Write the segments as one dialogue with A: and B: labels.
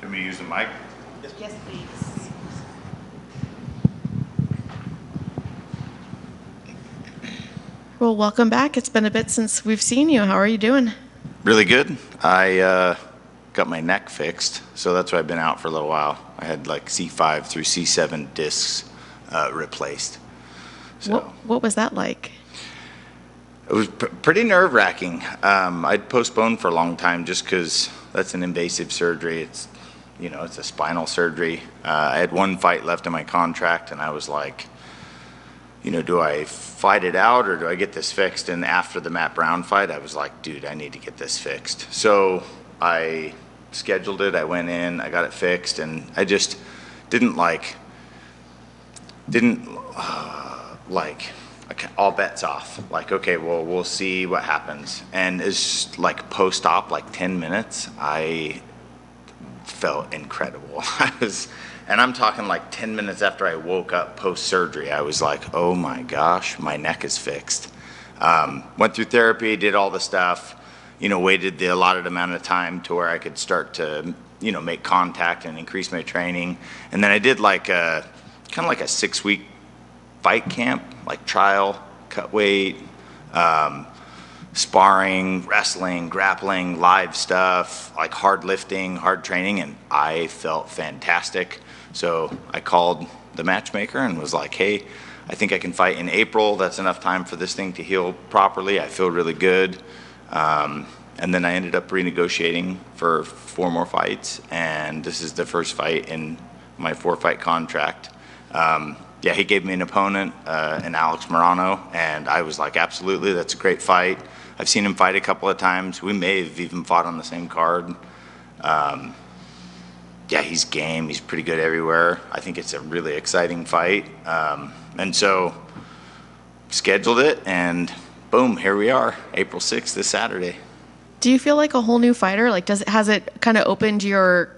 A: Let me use the mic.
B: Yes, please. Well, welcome back. It's been a bit since we've seen you. How are you doing?
A: Really good. I got my neck fixed, so that's why I've been out for a little while. I had like C5 through C7 discs replaced. So
B: What was that like?
A: it was pretty nerve-wracking. I'd postponed for a long time just because that's an invasive surgery. It's a spinal surgery. I had one fight left in my contract, and I was like, do I fight it out or do I get this fixed? And after the Matt Brown fight, I was like, dude, I need to get this fixed. So I scheduled it. I went in, I got it fixed, and I just didn't okay, all bets off. Like, okay, well, we'll see what happens. And it's like post-op, like 10 minutes, I felt incredible. And I'm talking like 10 minutes after I woke up post-surgery, I was like, oh my gosh, my neck is fixed. Went through therapy, did all the stuff, waited the allotted amount of time to where I could start to, make contact and increase my training. And then I did like kind of like a 6-week fight camp, like trial, cut weight, sparring, wrestling, grappling, live stuff, like hard lifting, hard training, and I felt fantastic. So I called the matchmaker and was like, hey, I think I can fight in April. That's enough time for this thing to heal properly. I feel really good. And then I ended up renegotiating for 4 more fights, and this is the first fight in my 4-fight contract. He gave me an opponent, an Alex Morano, and I was like, absolutely, that's a great fight. I've seen him fight a couple of times. We may have even fought on the same card. He's game. He's pretty good everywhere. I think it's a really exciting fight. And so scheduled it, and boom, here we are, April 6th, this Saturday.
B: Do you feel like a whole new fighter? Like, has it kind of opened your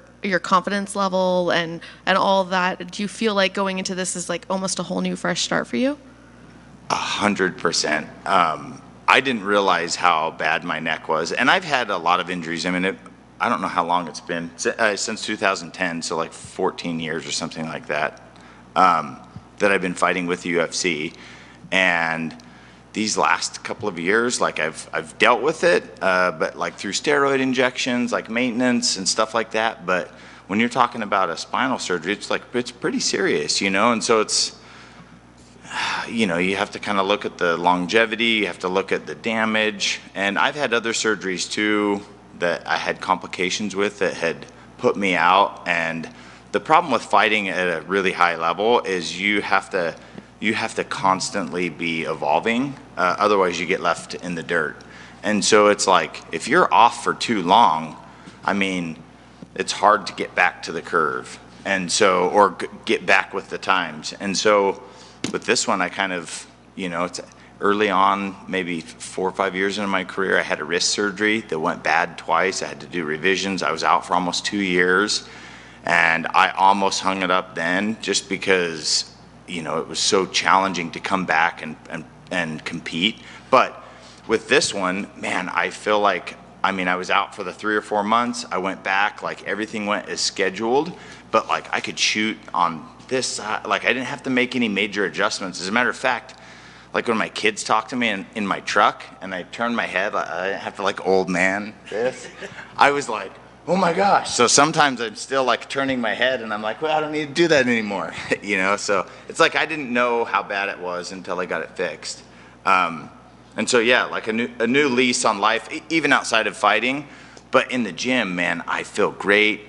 B: confidence level and all of that? Do you feel like going into this is like almost a whole new fresh start for you?
A: 100%. I didn't realize how bad my neck was, and I've had a lot of injuries. I mean, I don't know how long it's been, since 2010, so like 14 years or something like that, that I've been fighting with the UFC. And these last couple of years, like I've dealt with it, but like through steroid injections, like maintenance and stuff like that. But when you're talking about a spinal surgery, it's pretty serious, and so it's, you have to kind of look at the longevity, you have to look at the damage. And I've had other surgeries too that I had complications with that had put me out. And the problem with fighting at a really high level is you have to constantly be evolving, otherwise you get left in the dirt. And so it's like, if you're off for too long, I mean, it's hard to get back to the curve, and so, or get back with the times. And so with this one, I kind of, it's early on, maybe 4 or 5 years into my career, I had a wrist surgery that went bad twice. I had to do revisions. I was out for almost 2 years, and I almost hung it up then just because, it was so challenging to come back and compete. But with this one, man, I feel like, I was out for the 3 or 4 months. I went back, like everything went as scheduled, but like I could shoot on this side. Like I didn't have to make any major adjustments. As a matter of fact, like when my kids talk to me in my truck and I turn my head, I have to like old man this. I was like, oh my gosh. So sometimes I'm still like turning my head and I'm like, well, I don't need to do that anymore. So it's like I didn't know how bad it was until I got it fixed. And so, like a new lease on life, even outside of fighting. But in the gym, man, I feel great,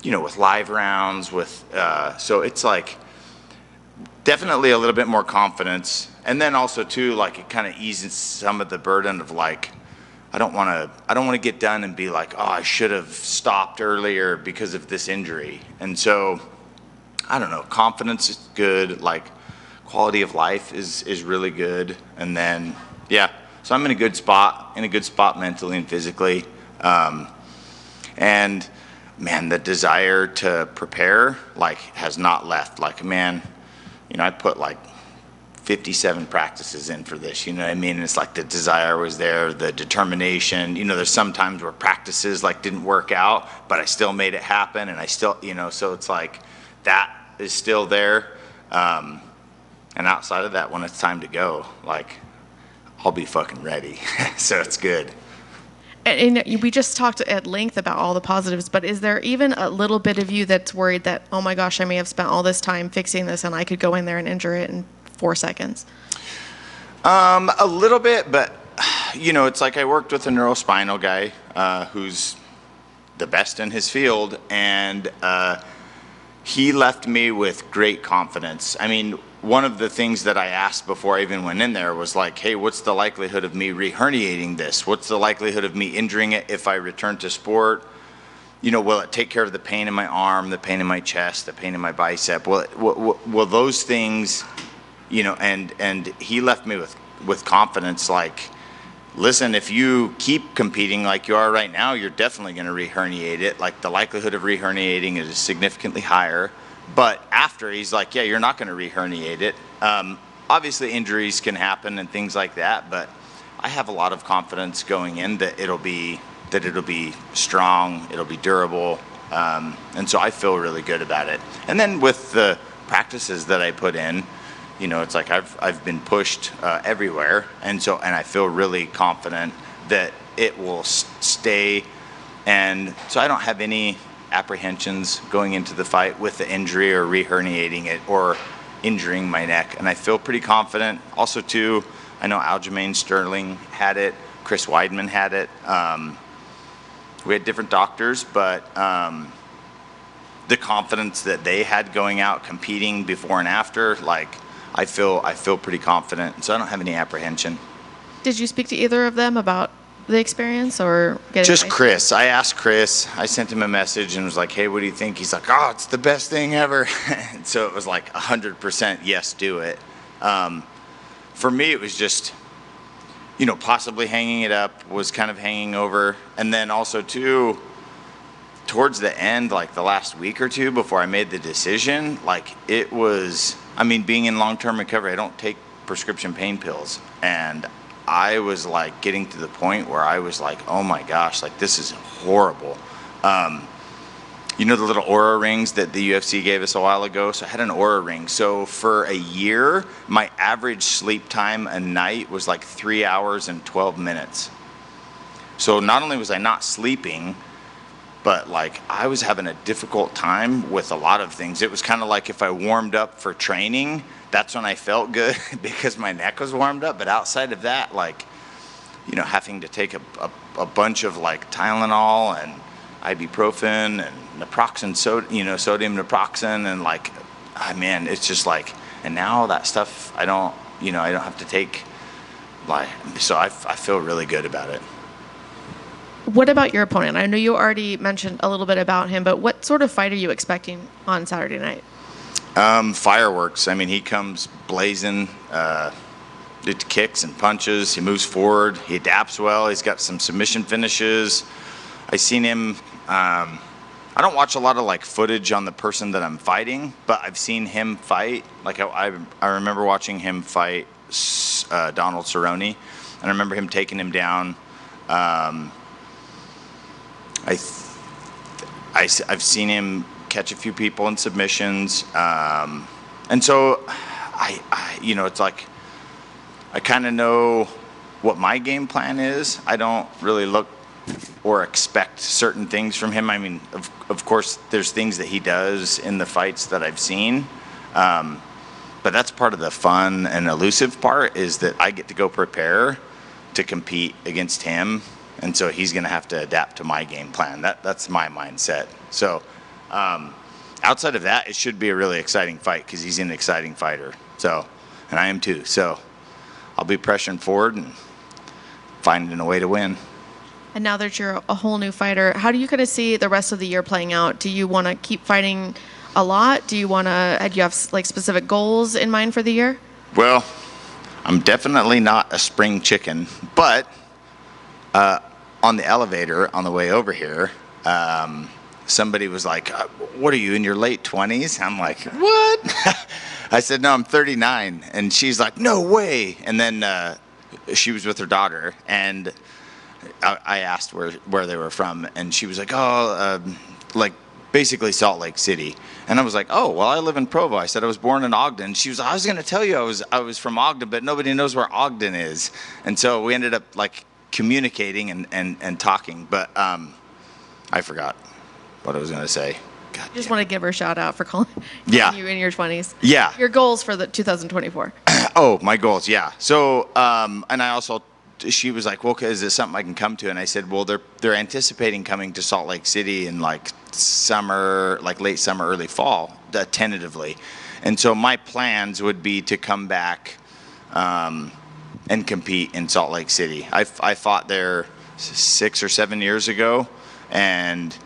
A: with live rounds, so it's like definitely a little bit more confidence. And then also too, like it kind of eases some of the burden of like, I don't want to get done and be like, oh, I should have stopped earlier because of this injury. And so, I don't know, confidence is good, like quality of life is really good. And then, so I'm in a good spot mentally and physically. And man, the desire to prepare, like, has not left. Like, man, I put like 57 practices in for this, you know what I mean? It's like the desire was there, the determination. You know, there's some times where practices like didn't work out, but I still made it happen, and I still, you know, so it's like that is still there. And outside of that, when it's time to go, like, I'll be fucking ready. So it's good.
B: And we just talked at length about all the positives, but is there even a little bit of you that's worried that, oh my gosh, I may have spent all this time fixing this and I could go in there and injure it in 4 seconds?
A: A little bit, but you know, it's like I worked with a neurospinal guy who's the best in his field, and he left me with great confidence. I mean, one of the things that I asked before I even went in there was like, hey, what's the likelihood of me re-herniating this? What's the likelihood of me injuring it if I return to sport? You know, will it take care of the pain in my arm, the pain in my chest, the pain in my bicep? Will those things, you know, and he left me with confidence, like, listen, if you keep competing like you are right now, you're definitely going to re-herniate it. Like, the likelihood of re-herniating is significantly higher. But after, he's like, yeah, you're not going to re-herniate it. Obviously, injuries can happen and things like that, but I have a lot of confidence going in that it'll be strong, it'll be durable, and so I feel really good about it. And then with the practices that I put in, you know, it's like I've been pushed everywhere, and I feel really confident that it will stay, and so I don't have any apprehensions going into the fight with the injury or re-herniating it or injuring my neck, and I feel pretty confident. Also, too, I know Aljamain Sterling had it, Chris Weidman had it. We had different doctors, but the confidence that they had going out competing before and after, like, I feel pretty confident, so I don't have any apprehension.
B: Did you speak to either of them about the experience or get
A: Just
B: advice?
A: Chris. I asked Chris. I sent him a message and was like, hey, what do you think? He's like, oh, it's the best thing ever. And so it was like 100% yes, do it. For me, it was just, you know, possibly hanging it up, was kind of hanging over. And then also, too, towards the end, like the last week or two before I made the decision, like it was, I mean, being in long-term recovery, I don't take prescription pain pills. And I was like getting to the point where I was like, oh my gosh, like this is horrible. You know the little Aura rings that the UFC gave us a while ago? So I had an Aura ring. So for a year, my average sleep time a night was like 3 hours and 12 minutes. So not only was I not sleeping, but like I was having a difficult time with a lot of things. It was kind of like if I warmed up for training, that's when I felt good because my neck was warmed up. But outside of that, like, you know, having to take a bunch of like Tylenol and ibuprofen and naproxen, sodium naproxen, and like, man, it's just like, and now that stuff I don't have to take, like, so I feel really good about it.
B: What about your opponent? I know you already mentioned a little bit about him, but what sort of fight are you expecting on Saturday night?
A: Fireworks. I mean, he comes blazing, it kicks and punches, he moves forward, he adapts well, he's got some submission finishes. I seen him, I don't watch a lot of like footage on the person that I'm fighting, but I've seen him fight. Like I remember watching him fight Donald Cerrone, and I remember him taking him down. I've seen him catch a few people in submissions, and so I it's like I kind of know what my game plan is. I don't really look or expect certain things from him. I mean, of course, there's things that he does in the fights that I've seen, but that's part of the fun and elusive part, is that I get to go prepare to compete against him. And so he's going to have to adapt to my game plan. That's my mindset. So outside of that, it should be a really exciting fight because he's an exciting fighter. So, and I am too. So I'll be pressuring forward and finding a way to win.
B: And now that you're a whole new fighter, how do you kind of see the rest of the year playing out? Do you want to keep fighting a lot? Do you have like specific goals in mind for the year?
A: Well, I'm definitely not a spring chicken, but on the elevator on the way over here, somebody was like, what are you, in your late 20s? I'm like, what? I said, no, I'm 39. And she's like, no way. And then she was with her daughter, and I asked where they were from, and she was like, oh, like basically Salt Lake City. And I was like, oh, well, I live in Provo. I said I was born in Ogden. She was, I was going to tell you I was from Ogden, but nobody knows where Ogden is. And so we ended up like communicating and talking, but I forgot what I was going to say. God
B: Just
A: damn.
B: want to give her a shout out for calling
A: Yeah.
B: you in your 20s.
A: Yeah.
B: Your goals for the 2024.
A: Oh, my goals, yeah. So, and I also, she was like, well, is this something I can come to? And I said, well, they're anticipating coming to Salt Lake City in like summer, like late summer, early fall, tentatively. And so my plans would be to come back and compete in Salt Lake City. I fought there 6 or 7 years ago, and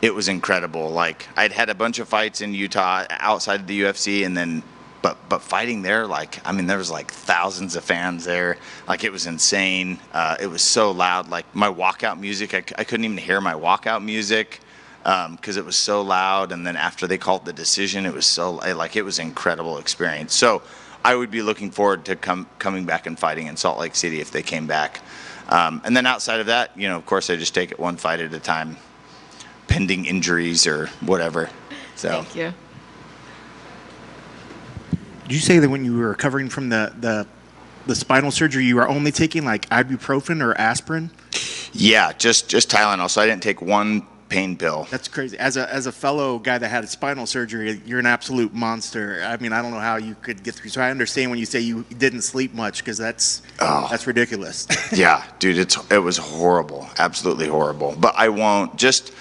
A: it was incredible. Like, I'd had a bunch of fights in Utah outside of the UFC, and then but fighting there, like, I mean, there was like thousands of fans there. Like, it was insane. It was so loud. Like, my walkout music, I couldn't even hear my walkout music because it was so loud. And then after they called the decision, it was so, like, it was an incredible experience. So I would be looking forward to coming back and fighting in Salt Lake City if they came back. And then outside of that, you know, of course, I just take it one fight at a time, pending injuries or whatever. So.
B: Thank you.
C: Did you say that when you were recovering from the spinal surgery, you were only taking like ibuprofen or aspirin?
A: Yeah, just Tylenol. So I didn't take one pain pill.
C: That's crazy. As a fellow guy that had a spinal surgery, you're an absolute monster. I mean, I don't know how you could get through. So I understand when you say you didn't sleep much, because that's ridiculous.
A: Yeah, dude, it was horrible, absolutely horrible. But I won't just.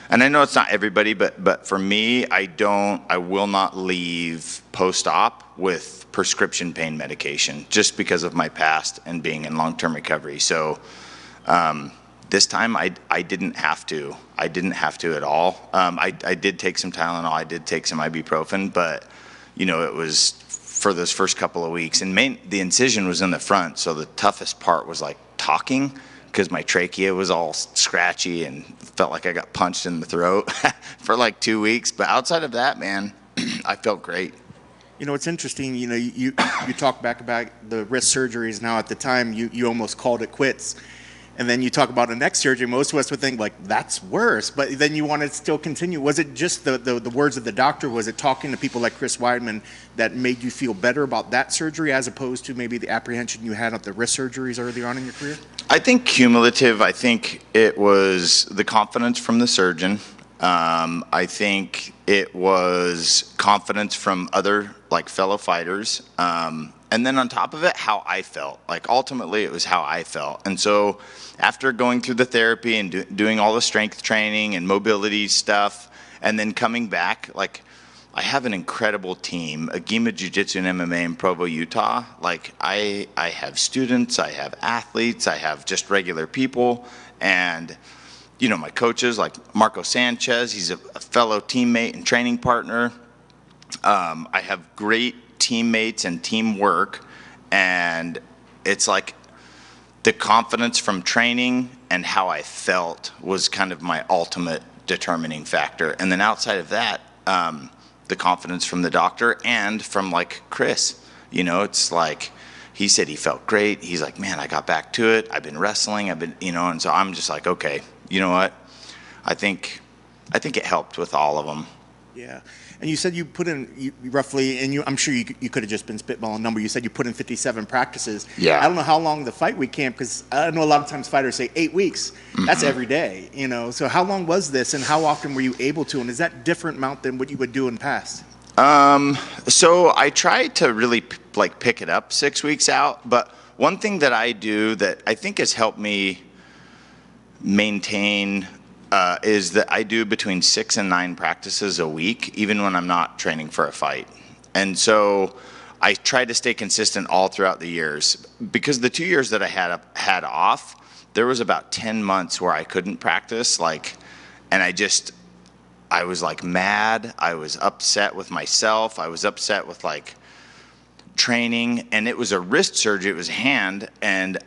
A: And I know it's not everybody, but for me, I will not leave post-op with prescription pain medication just because of my past and being in long-term recovery. So this time I didn't have to. I didn't have to at all. I did take some Tylenol. I did take some ibuprofen, but you know, it was for those first couple of weeks. And the incision was in the front, so the toughest part was like talking, because my trachea was all scratchy and felt like I got punched in the throat for like 2 weeks. But outside of that, man, I felt great.
C: You know, it's interesting. You know, you talk back about the wrist surgeries. Now, at the time, you almost called it quits. And then you talk about a neck surgery. Most of us would think, like, that's worse. But then you want to still continue. Was it just the words of the doctor? Was it talking to people like Chris Weidman that made you feel better about that surgery as opposed to maybe the apprehension you had of the wrist surgeries earlier on in your career?
A: I think cumulative. I think it was the confidence from the surgeon. I think it was confidence from other, like, fellow fighters. And then on top of it, how I felt. Like, ultimately, it was how I felt. And so after going through the therapy and doing all the strength training and mobility stuff, and then coming back, like, I have an incredible team, Agima Jiu-Jitsu and MMA in Provo, Utah. Like, I have students, I have athletes, I have just regular people. And, you know, my coaches, like Marco Sanchez, he's a fellow teammate and training partner. I have great teammates and teamwork, and it's like the confidence from training and how I felt was kind of my ultimate determining factor. And then outside of that, the confidence from the doctor and from, like, Chris. You know, it's like he said he felt great. He's like, man, I got back to it. I've been wrestling. You know, and so I'm just like, okay, you know what? I think it helped with all of them.
C: Yeah. And you said you put in roughly, and I'm sure you could have just been spitballing a number. You said you put in 57 practices.
A: Yeah.
C: I don't know how long the fight week camp, because I know a lot of times fighters say 8 weeks. Mm-hmm. That's every day, you know. So how long was this, and how often were you able to? And is that different amount than what you would do in the past?
A: So I try to really pick it up 6 weeks out. But one thing that I do that I think has helped me maintain is that I do between 6 and 9 practices a week, even when I'm not training for a fight. And so I try to stay consistent all throughout the years, because the 2 years that I had off, there was about 10 months where I couldn't practice, and I was like mad. I was upset with myself. I was upset with, like, training, and it was a wrist surgery. It was hand, and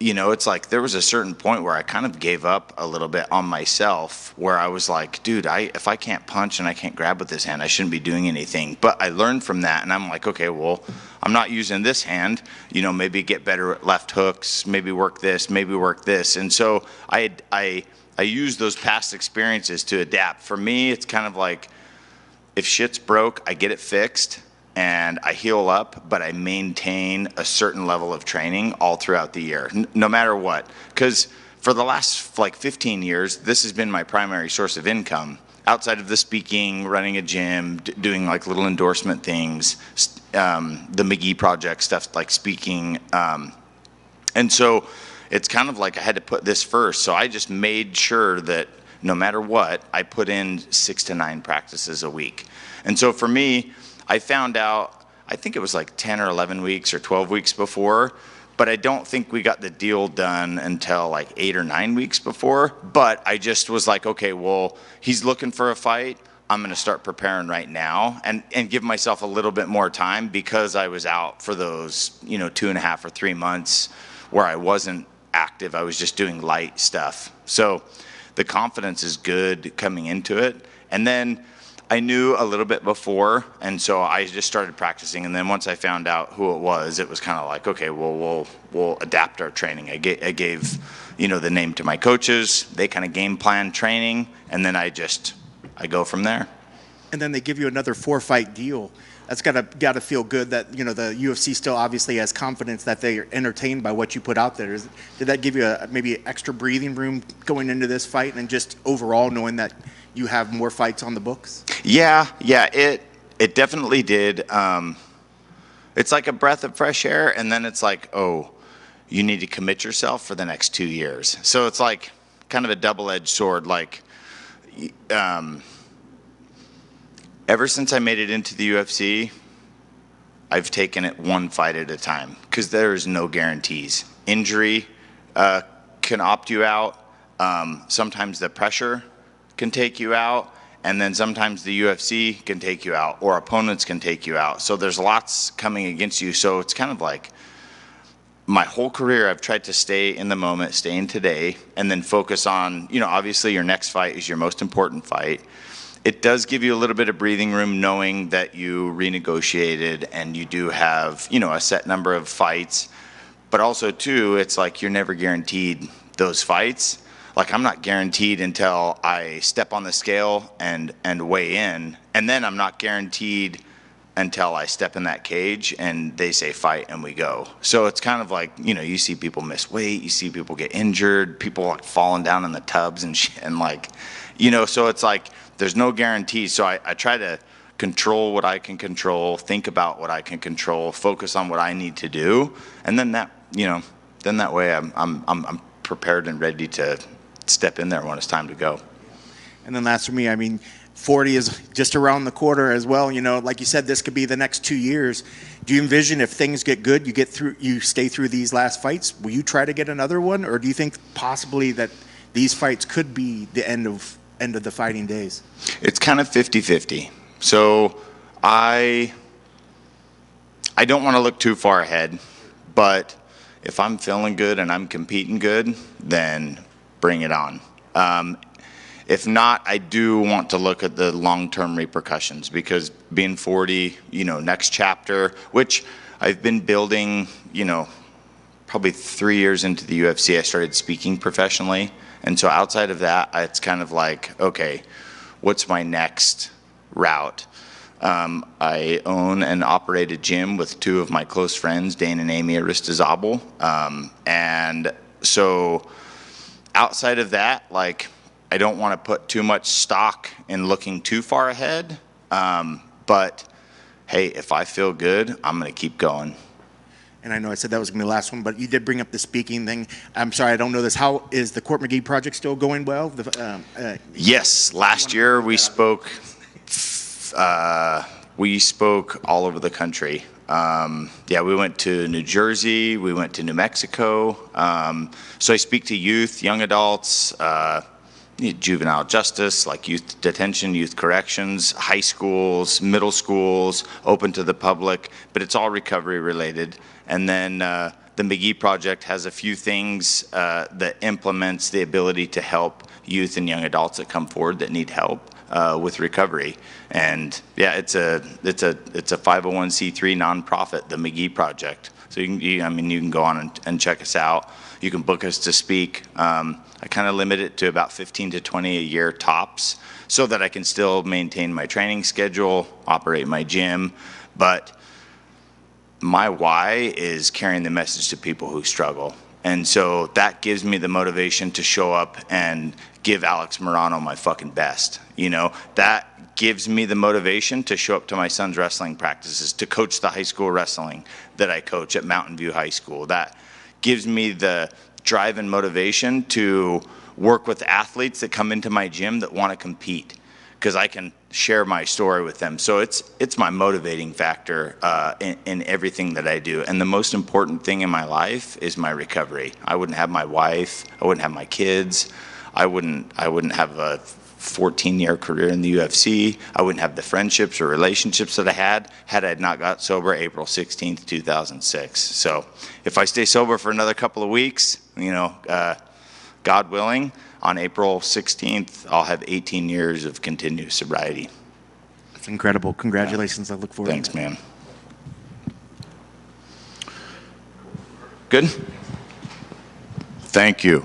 A: it's like there was a certain point where I kind of gave up a little bit on myself, where I was like, dude, if I can't punch and I can't grab with this hand, I shouldn't be doing anything. But I learned from that, and I'm like, okay, well, I'm not using this hand, maybe get better at left hooks, maybe work this, maybe work this. And so I use those past experiences to adapt. For me, it's kind of like, if shit's broke, I get it fixed and I heal up, but I maintain a certain level of training all throughout the year, no matter what. Because for the last 15 years, this has been my primary source of income. Outside of the speaking, running a gym, doing little endorsement things, the McGee project stuff, like speaking. And so it's kind of like I had to put this first. So I just made sure that no matter what, I put in 6 to 9 practices a week. And so for me, I found out, I think it was 10 or 11 weeks or 12 weeks before, but I don't think we got the deal done until 8 or 9 weeks before. But I just was like, okay, well, he's looking for a fight. I'm going to start preparing right now and give myself a little bit more time, because I was out for those, 2.5 or 3 months where I wasn't active. I was just doing light stuff. So the confidence is good coming into it. And then I knew a little bit before, and so I just started practicing. And then once I found out who it was kind of like, okay, well, we'll adapt our training. I gave the name to my coaches. They kind of game plan training, and then I go from there.
C: And then they give you another 4-fight deal. That's gotta feel good that the UFC still obviously has confidence that they are entertained by what you put out there. Did that give you maybe extra breathing room going into this fight, and just overall knowing that you have more fights on the books?
A: Yeah, it definitely did. It's like a breath of fresh air, and then it's like, oh, you need to commit yourself for the next 2 years. So it's like kind of a double-edged sword. Ever since I made it into the UFC, I've taken it one fight at a time, because there is no guarantees. Injury can opt you out. Sometimes the pressure can take you out, and then sometimes the UFC can take you out, or opponents can take you out. So there's lots coming against you. So it's kind of like my whole career, I've tried to stay in the moment, stay in today, and then focus on, obviously your next fight is your most important fight. It does give you a little bit of breathing room knowing that you renegotiated and you do have, a set number of fights. But also, too, it's like you're never guaranteed those fights. I'm not guaranteed until I step on the scale and weigh in. And then I'm not guaranteed until I step in that cage and they say fight and we go. So it's kind of like, you see people miss weight, you see people get injured, people falling down in the tubs and shit, and so it's like, there's no guarantee. So I try to control what I can control, think about what I can control, focus on what I need to do, and then that way I'm prepared and ready to step in there when it's time to go.
C: And then last for me, 40 is just around the corner as well. Like you said, this could be the next 2 years. Do you envision, if things get good, you stay through these last fights? Will you try to get another one, or do you think possibly that these fights could be the end of the fighting days?
A: It's kind of 50-50. So I don't want to look too far ahead, but if I'm feeling good and I'm competing good, then bring it on. If not, I do want to look at the long-term repercussions, because being 40, next chapter, which I've been building, probably 3 years into the UFC, I started speaking professionally. And so outside of that, it's kind of like, okay, what's my next route? I own and operate a gym with 2 of my close friends, Dane and Amy Aristizabal. And so outside of that, I don't want to put too much stock in looking too far ahead. But hey, if I feel good, I'm going to keep going.
C: And I know I said that was going to be the last one, but you did bring up the speaking thing. I'm sorry, I don't know this. How is the Court McGee project still going well?
A: Yes, last year we spoke all over the country. We went to New Jersey, we went to New Mexico. So I speak to youth, young adults, juvenile justice, like youth detention, youth corrections, high schools, middle schools, open to the public, but it's all recovery related. And then the the McGee Project has a few things that implements the ability to help youth and young adults that come forward that need help with recovery. And yeah, it's a 501c3 nonprofit, the McGee Project. So you can go on and check us out. You can book us to speak. I kind of limit it to about 15 to 20 a year tops, so that I can still maintain my training schedule, operate my gym. But my why is carrying the message to people who struggle. And so that gives me the motivation to show up and give Alex Morano my fucking best. That gives me the motivation to show up to my son's wrestling practices, to coach the high school wrestling that I coach at Mountain View High School. That gives me the drive and motivation to work with athletes that come into my gym that want to compete, because I can share my story with them. So it's my motivating factor in everything that I do. And the most important thing in my life is my recovery. I wouldn't have my wife. I wouldn't have my kids. I wouldn't have a 14-year career in the UFC. I wouldn't have the friendships or relationships that I had not got sober April 16th, 2006. So if I stay sober for another couple of weeks, God willing, on April 16th, I'll have 18 years of continuous sobriety.
C: That's incredible. Congratulations. I look forward
A: Thanks,
C: to it.
A: man. Good? Thank you.